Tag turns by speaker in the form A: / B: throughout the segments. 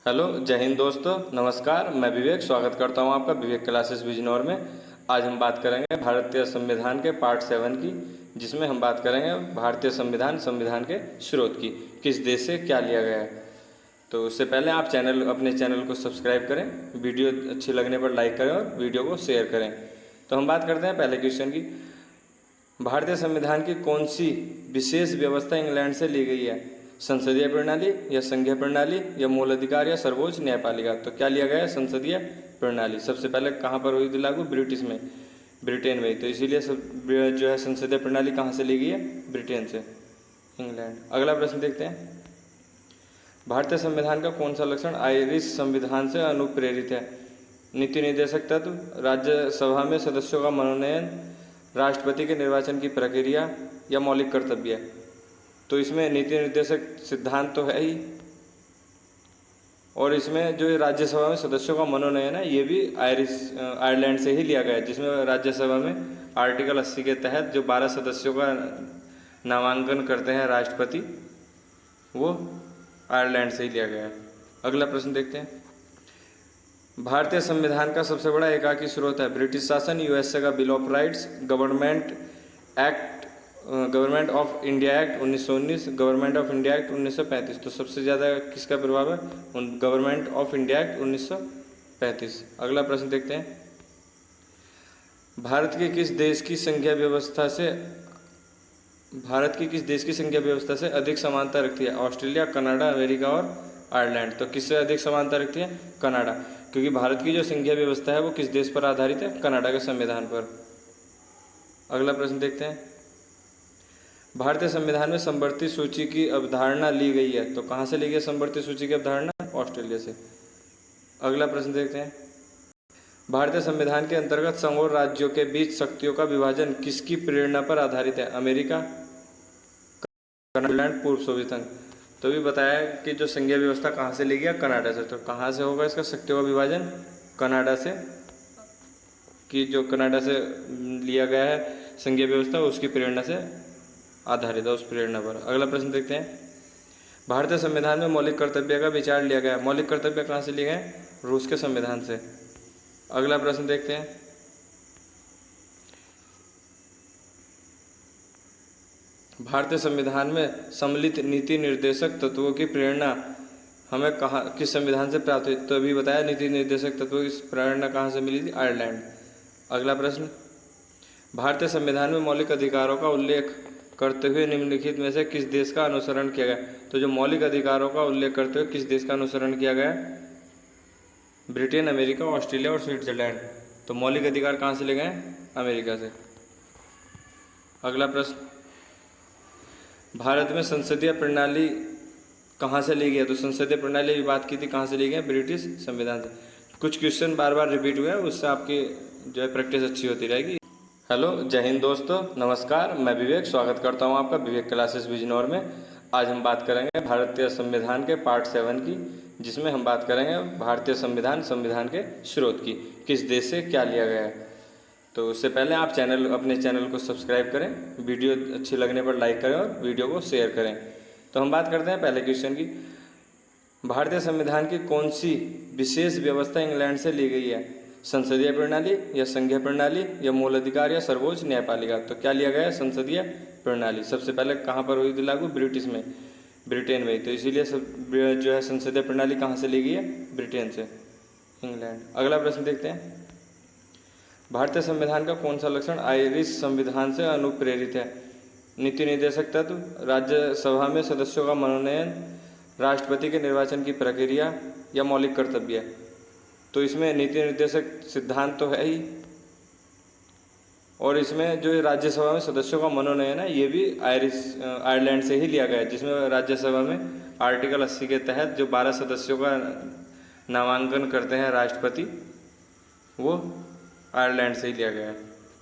A: Hello, जय हिंद दोस्तों। नमस्कार, मैं विवेक स्वागत करता हूं आपका विवेक क्लासेस बिजनौर में। आज हम बात करेंगे भारतीय संविधान के पार्ट 7 की, जिसमें हम बात करेंगे भारतीय संविधान के स्रोत की, किस देश से क्या लिया गया है। तो उससे पहले आप अपने चैनल को सब्सक्राइब करें, वीडियो अच्छी लगने पर लाइक करें और वीडियो को शेयर करें। तो हम बात करते हैं पहले क्वेश्चन की। भारतीय संविधान की कौन सी विशेष व्यवस्था इंग्लैंड से ली गई है? संसदीय प्रणाली या संघीय प्रणाली या मूल अधिकार या सर्वोच्च न्यायपालिका? तो क्या लिया गया है? संसदीय प्रणाली। सबसे पहले कहाँ पर हुई थी लागू? ब्रिटेन में। तो इसीलिए जो है संसदीय प्रणाली कहाँ से ली गई है? ब्रिटेन से, इंग्लैंड। अगला प्रश्न देखते हैं। भारतीय संविधान का कौन सा लक्षण आयरिश संविधान से अनुप्रेरित है? नीति निर्देशक तत्व, राज्यसभा में सदस्यों का मनोनयन, राष्ट्रपति के निर्वाचन की प्रक्रिया या मौलिक कर्तव्य? तो इसमें नीति निर्देशक सिद्धांत तो है ही, और इसमें जो राज्यसभा में सदस्यों का मनोनयन है ये भी आयरलैंड से ही लिया गया है, जिसमें राज्यसभा में आर्टिकल 80 के तहत जो 12 सदस्यों का नामांकन करते हैं राष्ट्रपति, वो आयरलैंड से ही लिया गया है। अगला प्रश्न देखते हैं। भारतीय संविधान का सबसे बड़ा एकाकी स्रोत है? ब्रिटिश शासन, यूएसए का bill of rights, government of India act 1919, government of India act 1935। तो सबसे ज़्यादा किसका प्रभाव है? Government of India act 1935। अगला प्रश्न देखते हैं। भारत की किस देश की संघीय व्यवस्था से अधिक समानता रखती है? ऑस्ट्रेलिया, कनाडा, अमेरिका और आयरलैंड। तो किससे अधिक समानता रखती है? कनाडा, क्योंकि भारत की जो संघीय व्यवस्था है वो किस देश पर आधारित है? कनाडा के संविधान पर। अगला प्रश्न देखते हैं। भारतीय संविधान में समवर्ती सूची की अवधारणा ली गई है? तो कहाँ से ली गई है समवर्ती सूची की अवधारणा? ऑस्ट्रेलिया से। अगला प्रश्न देखते हैं। भारतीय संविधान के अंतर्गत संघ और राज्यों के बीच शक्तियों का विभाजन किसकी प्रेरणा पर आधारित है? अमेरिका, कनाडा, पूर्व सोवियत संघ। तो भी बताया कि जो संघीय व्यवस्था कहाँ से ली गई है? कनाडा से। तो कहाँ से होगा इसका शक्तियों का विभाजन? कनाडा से, कि जो कनाडा से लिया गया है संघीय व्यवस्था उसकी प्रेरणा से आधारित है, उस प्रेरणा पर। अगला प्रश्न देखते हैं। भारतीय संविधान में मौलिक कर्तव्य का विचार लिया गया। मौलिक कर्तव्य कहाँ से लिए गए? रूस के संविधान से। अगला प्रश्न देखते हैं। भारतीय संविधान में सम्मिलित नीति निर्देशक तत्वों की प्रेरणा हमें किस संविधान से प्राप्त हुई? तो अभी बताया नीति निर्देशक तत्वों की प्रेरणा कहाँ से मिली थी? आयरलैंड। अगला प्रश्न। भारतीय संविधान में मौलिक अधिकारों का उल्लेख करते हुए निम्नलिखित में से किस देश का अनुसरण किया गया? तो जो मौलिक अधिकारों का उल्लेख करते हुए किस देश का अनुसरण किया गया? ब्रिटेन, अमेरिका, ऑस्ट्रेलिया और स्विट्जरलैंड। तो मौलिक अधिकार कहाँ से ले गए? अमेरिका से। अगला प्रश्न। भारत में संसदीय प्रणाली कहाँ से ली गई है? तो संसदीय प्रणाली की बात की थी, कहाँ से ली गई? ब्रिटिश संविधान से। कुछ क्वेश्चन बार बार रिपीट हुए हैं, उससे आपकी जो है प्रैक्टिस अच्छी होती रहेगी। हेलो, जय हिंद दोस्तों। नमस्कार, मैं विवेक स्वागत करता हूं आपका विवेक क्लासेस बिजनौर में। आज हम बात करेंगे भारतीय संविधान के पार्ट 7 की, जिसमें हम बात करेंगे भारतीय संविधान के स्रोत की, किस देश से क्या लिया गया है। तो उससे पहले आप अपने चैनल को सब्सक्राइब करें, वीडियो अच्छी लगने पर लाइक करें और वीडियो को शेयर करें। तो हम बात करते हैं पहले क्वेश्चन की। भारतीय संविधान की कौन सी विशेष व्यवस्था इंग्लैंड से ली गई है? संसदीय प्रणाली या संघीय प्रणाली या मूल अधिकार या सर्वोच्च न्यायपालिका? तो क्या लिया गया है? संसदीय प्रणाली। सबसे पहले कहाँ पर हुई थी लागू? ब्रिटेन में। तो इसीलिए जो है संसदीय प्रणाली कहाँ से ली गई है? ब्रिटेन से, इंग्लैंड। अगला प्रश्न देखते हैं। भारतीय संविधान का कौन सा लक्षण आयरिश संविधान से अनुप्रेरित है? नीति निर्देशक तत्व, राज्यसभा में सदस्यों का मनोनयन, राष्ट्रपति के निर्वाचन की प्रक्रिया या मौलिक कर्तव्य? तो इसमें नीति निर्देशक सिद्धांत तो है ही, और इसमें जो राज्यसभा में सदस्यों का मनोनयन है ये भी आयरलैंड से ही लिया गया है, जिसमें राज्यसभा में आर्टिकल 80 के तहत जो 12 सदस्यों का नामांकन करते हैं राष्ट्रपति, वो आयरलैंड से ही लिया गया है।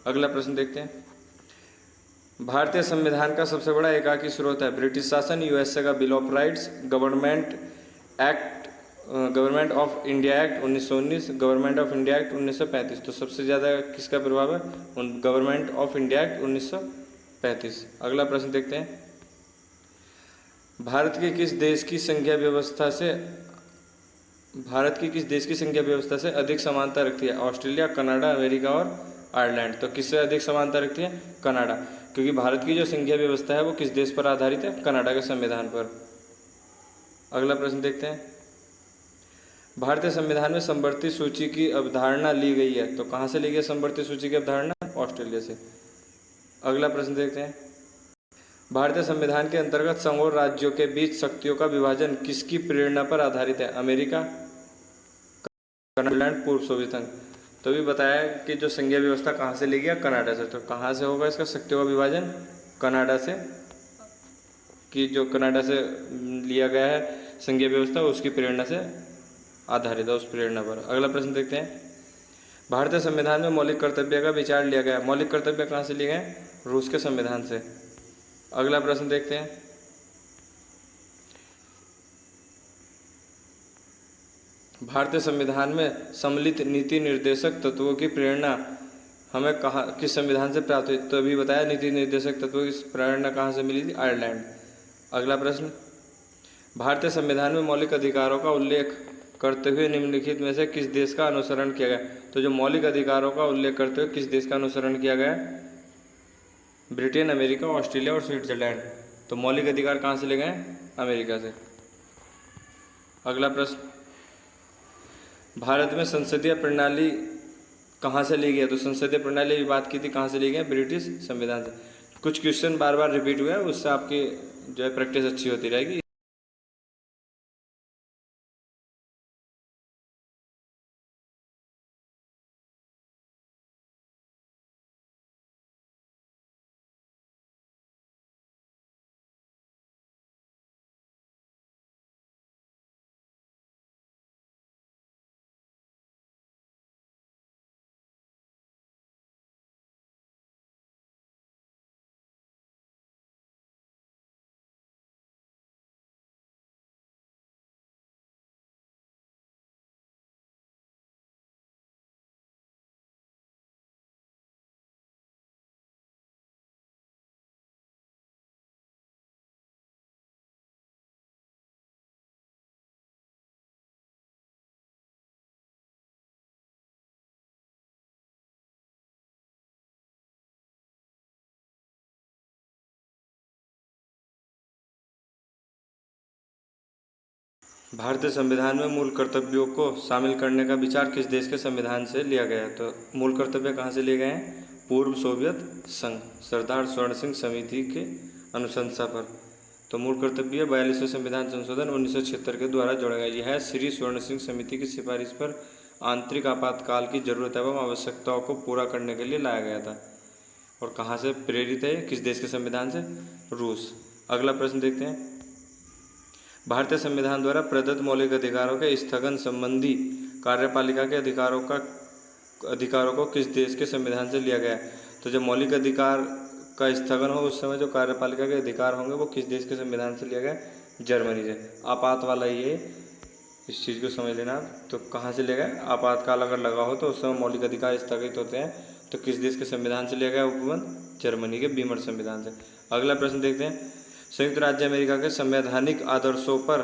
A: अगला प्रश्न देखते हैं। भारतीय संविधान का सबसे बड़ा एकाकी स्रोत है? ब्रिटिश शासन, यूएसए का bill of rights, government of India act 1919, government of India act 1935। तो सबसे ज़्यादा किसका प्रभाव है? Government of India act 1935। अगला प्रश्न देखते हैं। भारत के किस देश की संघीय व्यवस्था से भारत की किस देश की संघीय व्यवस्था से अधिक समानता रखती है? ऑस्ट्रेलिया, कनाडा, अमेरिका और आयरलैंड। तो किससे अधिक समानता रखती है? कनाडा, क्योंकि भारत की जो संघीय व्यवस्था है वो किस देश पर आधारित है? कनाडा के संविधान पर। अगला प्रश्न देखते हैं। भारतीय संविधान में समवर्ती सूची की अवधारणा ली गई है, तो कहाँ से ली गई समवर्ती सूची की अवधारणा? ऑस्ट्रेलिया से। अगला प्रश्न देखते हैं। भारतीय संविधान के अंतर्गत संघ और राज्यों के बीच शक्तियों का विभाजन किसकी प्रेरणा पर आधारित है? अमेरिका, कनाडा, पूर्व सोवियत संघ। तो भी बताया कि जो संघीय व्यवस्था कहाँ से ली गई? कनाडा से। तो कहाँ से होगा इसका शक्तियों का विभाजन? कनाडा से, कि जो कनाडा से लिया गया है संघीय व्यवस्था उसकी प्रेरणा से आधारित है, उस प्रेरणा पर। अगला प्रश्न देखते हैं। भारतीय संविधान में मौलिक कर्तव्य का विचार लिया गया। मौलिक कर्तव्य कहाँ से लिए गए? रूस के संविधान से। अगला प्रश्न देखते हैं। भारतीय संविधान में सम्मिलित नीति निर्देशक तत्वों की प्रेरणा हमें कहाँ, किस संविधान से प्राप्त हुई? तो अभी बताया नीति निर्देशक तत्वों की प्रेरणा कहाँ से मिली थी? आयरलैंड। अगला प्रश्न। भारतीय संविधान में मौलिक अधिकारों का उल्लेख करते हुए निम्नलिखित में से किस देश का अनुसरण किया गया? तो जो मौलिक अधिकारों का उल्लेख करते हुए किस देश का अनुसरण किया गया? ब्रिटेन, अमेरिका, ऑस्ट्रेलिया और स्विट्जरलैंड। तो मौलिक अधिकार कहाँ से ले गए? अमेरिका से। अगला प्रश्न। भारत में संसदीय प्रणाली कहाँ से ली गई है? तो संसदीय प्रणाली की बात की थी, कहाँ से ली गई? ब्रिटिश संविधान से। कुछ क्वेश्चन बार बार रिपीट हुए हैं, उससे आपकी जो है प्रैक्टिस अच्छी होती रहेगी। भारतीय संविधान में मूल कर्तव्यों को शामिल करने का विचार किस देश के संविधान से लिया गया है? तो मूल कर्तव्य कहाँ से लिए गए हैं? पूर्व सोवियत संघ, सरदार स्वर्ण सिंह समिति के अनुशंसा पर। तो मूल कर्तव्य 42वें संविधान संशोधन 1976 के द्वारा जोड़ा गया। यह श्री स्वर्ण सिंह समिति की सिफारिश पर आंतरिक आपातकाल की जरूरत एवं आवश्यकताओं को पूरा करने के लिए लाया गया था। और कहाँ से प्रेरित है? किस देश के संविधान से? रूस। अगला प्रश्न देखते हैं। भारतीय संविधान द्वारा प्रदत्त मौलिक अधिकारों के स्थगन संबंधी कार्यपालिका के अधिकारों को किस देश के संविधान से लिया गया है? तो जब मौलिक अधिकार का स्थगन हो उस समय जो कार्यपालिका के अधिकार होंगे वो किस देश के संविधान से लिया गया? जर्मनी से। आपात वाला ये, इस चीज़ को समझ लेना। तो कहाँ से लिया गया? आपातकाल अगर लगा हो तो उस समय मौलिक अधिकार स्थगित होते हैं, तो किस देश के संविधान से लिया गया उपबंध? जर्मनी के बीमर संविधान से। अगला प्रश्न देखते हैं। संयुक्त राज्य अमेरिका के संवैधानिक आदर्शों पर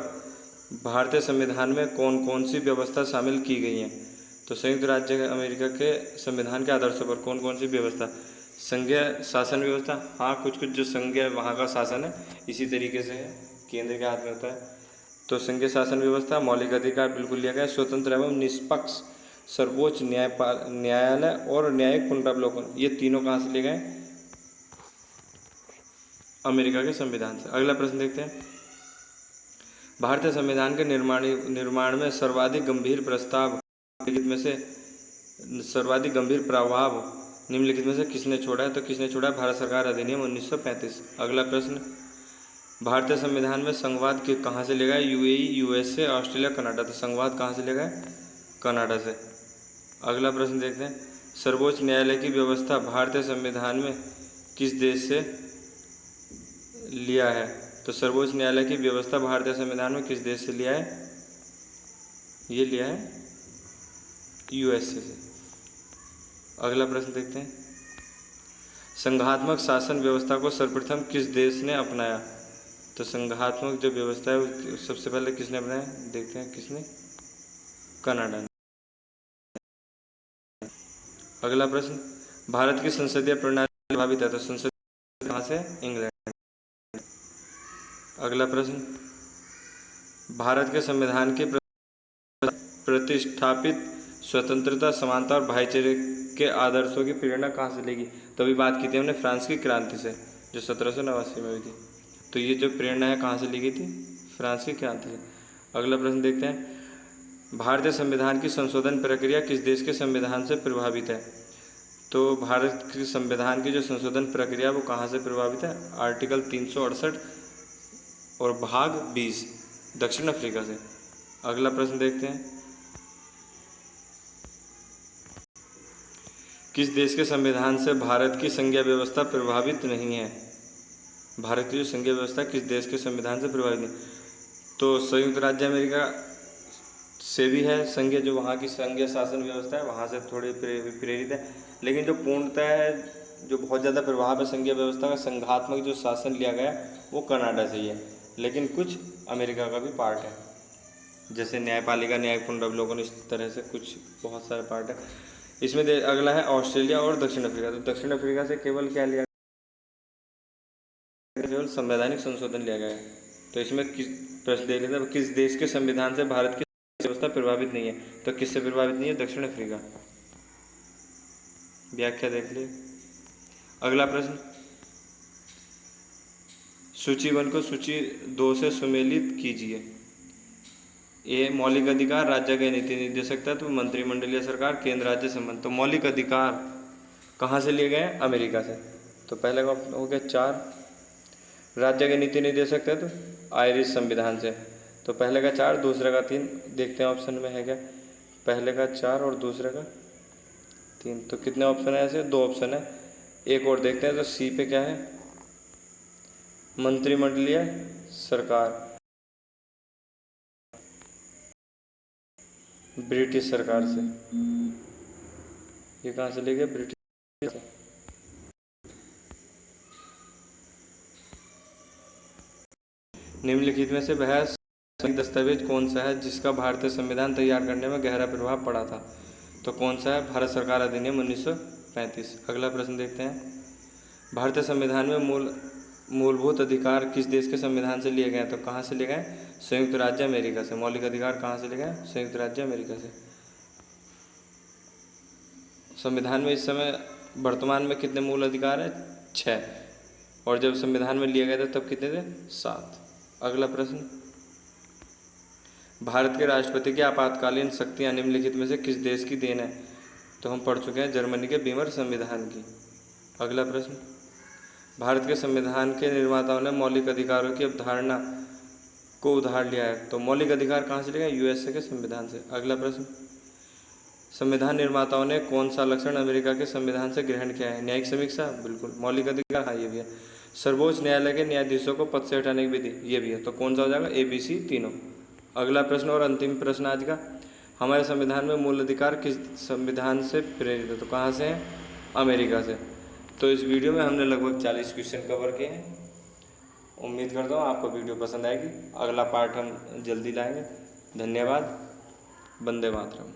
A: भारतीय संविधान में कौन कौन सी व्यवस्था शामिल की गई हैं? तो संयुक्त राज्य अमेरिका के संविधान के आदर्शों पर कौन कौन सी व्यवस्था? संघीय शासन व्यवस्था, हाँ कुछ कुछ जो संघीय वहाँ का शासन है इसी तरीके से है, केंद्र के हाथ में होता है। तो संघीय शासन व्यवस्था, मौलिक अधिकार बिल्कुल लिया गया, स्वतंत्र एवं निष्पक्ष सर्वोच्च न्यायालय और न्यायिक पुनरावलोकन, ये तीनों कहाँ से लिए गए? अमेरिका के संविधान से। अगला प्रश्न देखते हैं। भारतीय संविधान के निर्माण में सर्वाधिक गंभीर प्रभाव निम्नलिखित में से किसने छोड़ा है? तो किसने छोड़ा है? भारत सरकार अधिनियम 1935। अगला प्रश्न। भारतीय संविधान में संघवाद के कहाँ से लिया गया? UAE, USA, Australia, Canada. तो संघवाद कहाँ से लिया गया? कनाडा से। अगला प्रश्न देखते हैं। सर्वोच्च न्यायालय की व्यवस्था भारतीय संविधान में किस देश से लिया है? तो सर्वोच्च न्यायालय की व्यवस्था भारतीय संविधान में किस देश से लिया है? ये लिया है यूएसए से। अगला प्रश्न देखते हैं। संघात्मक शासन व्यवस्था को सर्वप्रथम किस देश ने अपनाया? तो संघात्मक जो व्यवस्था है सबसे पहले किसने अपनाया? देखते हैं किसने? कनाडा। अगला प्रश्न, भारत की संसदीय प्रणाली प्रभावित है, तो संसद कहाँ से? इंग्लैंड। अगला प्रश्न, भारत के संविधान की प्रतिष्ठापित स्वतंत्रता, समानता और भाईचारे के आदर्शों की प्रेरणा कहाँ से लेगी? तो अभी बात की थी हमने फ्रांस की क्रांति से, जो 1789 में हुई थी। तो ये जो प्रेरणा है कहाँ से ली गई थी? फ्रांस की क्रांति से। अगला प्रश्न देखते हैं, भारतीय संविधान की संशोधन प्रक्रिया किस देश के संविधान से प्रभावित है? तो भारत के संविधान की जो संशोधन प्रक्रिया वो कहाँ से प्रभावित है? आर्टिकल 368 और भाग 20 दक्षिण अफ्रीका से। अगला प्रश्न देखते हैं, किस देश के संविधान से भारत की संघीय व्यवस्था प्रभावित नहीं है? भारत की जो संघीय व्यवस्था किस देश के संविधान से प्रभावित नहीं? तो संयुक्त राज्य अमेरिका से भी है संघीय, जो वहाँ की संघीय शासन व्यवस्था है वहाँ से थोड़ी प्रेरित है, लेकिन जो पूर्णतः है, जो बहुत ज़्यादा प्रभाव है संघीय व्यवस्था का, संघात्मक जो शासन लिया गया वो कनाडा से ही है, लेकिन कुछ अमेरिका का भी पार्ट है, जैसे न्यायपालिका, न्यायपूर्ण अवलोकन, इस तरह से कुछ बहुत सारे पार्ट है इसमें। अगला है ऑस्ट्रेलिया और दक्षिण अफ्रीका। तो दक्षिण अफ्रीका से केवल क्या लिया गया? केवल संवैधानिक संशोधन लिया गया है। तो इसमें किस प्रश्न देख लेते हैं, किस देश के संविधान से भारत की व्यवस्था प्रभावित नहीं है? तो किससे प्रभावित नहीं है? दक्षिण अफ्रीका। व्याख्या देख लिए। अगला प्रश्न, सूची 1 को सूची 2 से सुमेलित कीजिए। ये मौलिक अधिकार, राज्य के नीति निर्देशक तत्व, मंत्रिमंडलीय सरकार, केंद्र राज्य संबंध। तो मौलिक अधिकार कहाँ से लिए गए हैं? अमेरिका से। तो पहले का हो गया 4, राज्य के नीति निर्देशक तत्व आयरिश संविधान से। तो पहले का 4, दूसरे का 3। देखते हैं ऑप्शन में है क्या, पहले का 4 और दूसरे का 3। तो कितने ऑप्शन है? ऐसे 2 ऑप्शन है। एक और देखते हैं, तो सी पे क्या है? मंत्रिमंडलीय सरकार, ब्रिटिश सरकार से। ये कहाँ से ले गए? ब्रिटिश से। निम्नलिखित में से वह दस्तावेज कौन सा है जिसका भारतीय संविधान तैयार करने में गहरा प्रभाव पड़ा था? तो कौन सा है? भारत सरकार अधिनियम 1935। अगला प्रश्न देखते हैं, भारतीय संविधान में मूलभूत अधिकार किस देश के संविधान से लिए गए? तो कहाँ से लिए गए? संयुक्त राज्य अमेरिका से। मौलिक अधिकार कहाँ से लिए गए? संयुक्त राज्य अमेरिका से। संविधान में इस समय वर्तमान में कितने मूल अधिकार है? 6, और जब संविधान में लिए गए थे तब कितने थे? 7। अगला प्रश्न, भारत के राष्ट्रपति की आपातकालीन शक्तियाँ निम्नलिखित में से किस देश की देन है? तो हम पढ़ चुके हैं जर्मनी के बीमर संविधान की। अगला प्रश्न, भारत के संविधान के निर्माताओं ने मौलिक अधिकारों की अवधारणा को उधार लिया है। तो मौलिक अधिकार कहाँ से लिया? यूएसए के संविधान से। अगला प्रश्न, संविधान निर्माताओं ने कौन सा लक्षण अमेरिका के संविधान से ग्रहण किया है? न्यायिक समीक्षा, बिल्कुल। मौलिक अधिकार, हाँ ये भी है। सर्वोच्च न्यायालय के न्यायाधीशों को पद से हटाने की विधि, ये भी है। तो कौन सा हो जाएगा? ABC तीनों। अगला प्रश्न और अंतिम प्रश्न आज का, हमारे संविधान में मूल अधिकार किस संविधान से प्रेरित है? तो कहाँ से है? अमेरिका से। तो इस वीडियो में हमने लगभग 40 क्वेश्चन कवर किए हैं। उम्मीद करता हूँ आपको वीडियो पसंद आएगी। अगला पार्ट हम जल्दी लाएंगे। धन्यवाद। वंदे मातरम।